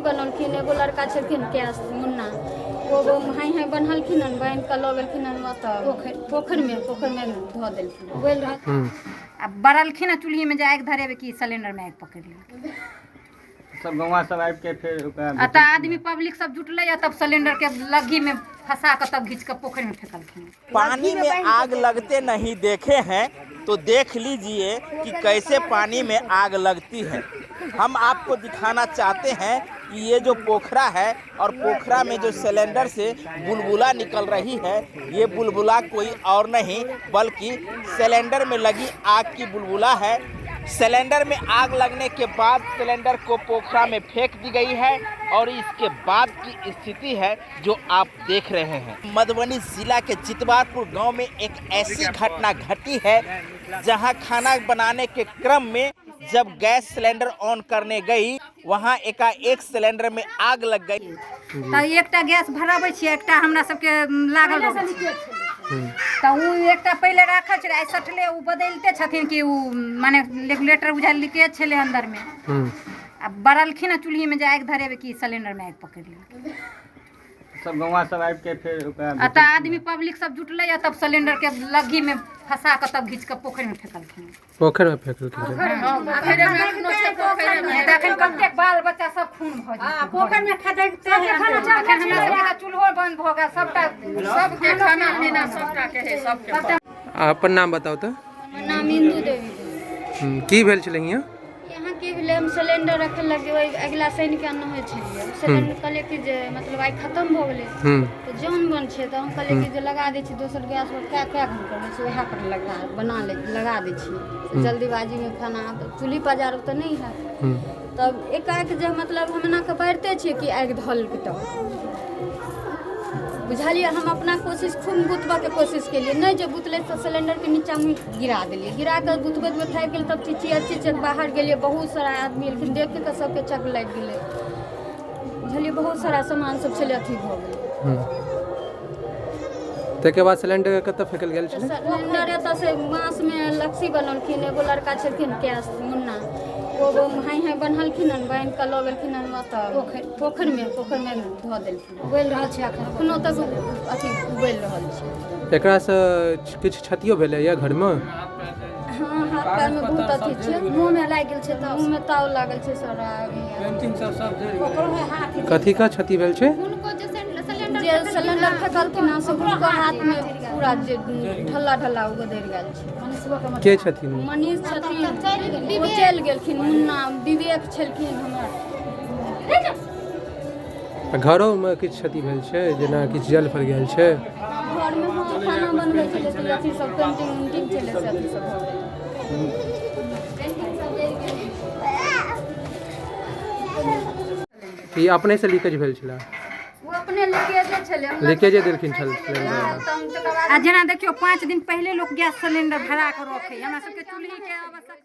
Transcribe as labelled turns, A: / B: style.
A: बनलखिन एगो लड़का छलखिन कैश मुन्ना वो हाई हाई बनलखिन बहन के लऽ गेलखिन पोखरि में धो देलखिन बोल रहा
B: अब बरलखिन चूल्ही में जाके धरे कि सिलेंडर में आग पकड़ लेलखिन
C: सब गौवा सब आबि के फिर
B: आदमी पब्लिक सब जुटले तब सिलेंडर के लग्गी में फंसा कर तब घींच कर पोखर में फेंकलखिन।
D: पानी में आग लगते नहीं देखे हैं तो देख लीजिए कि कैसे पानी में आग लगती है। हम आपको दिखाना चाहते हैं कि ये जो पोखरा है और पोखरा में जो सिलेंडर से बुलबुला निकल रही है, ये बुलबुला कोई और नहीं बल्कि सिलेंडर में लगी आग की बुलबुला है। सिलेंडर में आग लगने के बाद सिलेंडर को पोखरा में फेंक दी गई है और इसके बाद की स्थिति है जो आप देख रहे हैं। मधुबनी जिला के चितवारपुर गांव में एक ऐसी घटना घटी है जहां खाना बनाने के क्रम में जब गैस सिलेंडर ऑन करने गई वहां एकाएक सिलेंडर में आग लग गई।
B: तो एकटा गैस भराबै छियै, एकटा हमरा सबके लागल रहै तो उ एकटा पहले रखल छलै, सटले उ बदलते छथिन कि उ माने रेगुलेटर बुझाइल लीकेज छलै अंदर में। अब बरलखिन चूल्ही में जाके धरे कि सिलेंडर में आग पकड़ लेलखिन
C: सब गौवा सब आबि के फिर
B: आदमी पब्लिक सब जुटले तब सिलेंडर के लग्गी में फंसा कर तब घींच कर पोखर में फेंकलखिन।
E: पोखर में फेंकलखिन
B: देखन कतेक बाल बच्चा सब खून भ जाय
A: पोखरि में खदकते हैं
B: चूल्हो बंद भ गेल सबटा सबके खाना पीना सबटा के है सबके।
E: अपन नाम बताओ तो।
A: नाम इंदू देवी।
E: की भेल छलै हियां?
A: यहाँ के भेले हम सिलेंडर रखे लगे ओइ अगला शनि के न होय छलिए सिलेंडर कहले कि जे मतलब आई खत्म भ गेले तो जौन बन छे तो हम कहले कि जे लगा दै छी दोसर गैस पर क्या हम करे छी वहा पर लगा दै छी जल्दीबाजी में खाना चूल्ही पजारब तो नहीं है। तब एकाएक जे मतलब हमना के बढ़ते छे कि आग धल के तो बुझलिए हम अपना कोशिश खूब बुतबा के कोशिश के लिए नहीं जब बुतले तो सिलेंडर के नीचा में गिरा दिलिए, गिरा कर बुतबे में थाक गेल तब चिचिया बाहर गेलिए। बहुत सारा आदमी लेकिन देख के सबके चक लग गेले बुझलिए बहुत सारा सामान सब चले अथी भ गेल।
E: तके बाद सिलेंडर कत फेकल गेल छलै?
A: सिलेंडर एत से मास में लक्ष्मी बनलखिन एगो लड़का छलखिन कैश मुन्ना वो हाई हाई बनलखिन बहन के लऽ गेलखिन पोखरि में धो देलखिन बोल रहल छै अखनो तक अथी बोल रहल छै।
E: एकरा से किछ क्षतियो भेलै या घर में?
A: हाँ हाथ पैर में बहुत अथी छै, मुँह में लाग गेल छै तो मुँह में ताव लागल छै सारा पेंटिंग सब
E: कथी का क्षति भेल छै?
A: जे सिलेंडर फेंकलखिन से हुनकर हाथ में पूरा ढल्ला उगदरि गेल छै।
E: के छथिन?
A: मनीष छथिन वो चलि गेलखिन, मुन्ना विवेक छलखिन हमर।
E: घरों में किछ क्षति भेल छै जेना किछ जल फल गेल छै?
A: घर में हाँ खाना बनबै छलै से अथी सब पेंटिंग छलै से अथी सब भऽ गेल।
E: ई अपने से लीकेज भेल छलै?
A: वो अपने लीकेजे छलै
E: लीकेजे देलखिन छल
B: आ जेना देखियो 5 दिन पहले लोग गैस सिलेंडर भरा कर रखे हमरा सबके चूल्ही के आवश्यकता